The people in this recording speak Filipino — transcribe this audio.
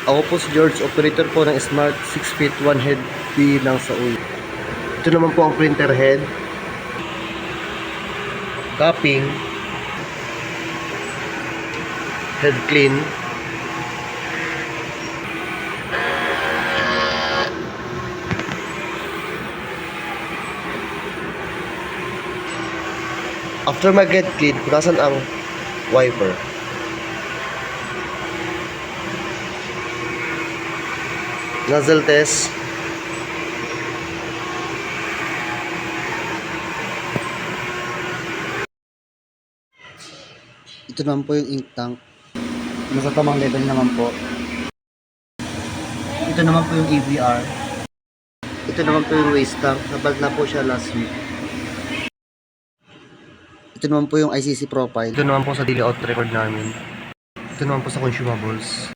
Ako po si George, operator po ng Smart 6 feet 1 head B lang sa ulo. Ito naman po ang printer head, cupping, head clean, after mag-head clean, punasan ang wiper. Nozzle test. Ito naman po yung ink tank. Nasa tamang level naman po. Ito naman po yung AVR. Ito naman po yung waste tank. Nabag na po siya last week. Ito naman po yung ICC profile. Ito naman po sa daily out record namin. Ito naman po sa consumables.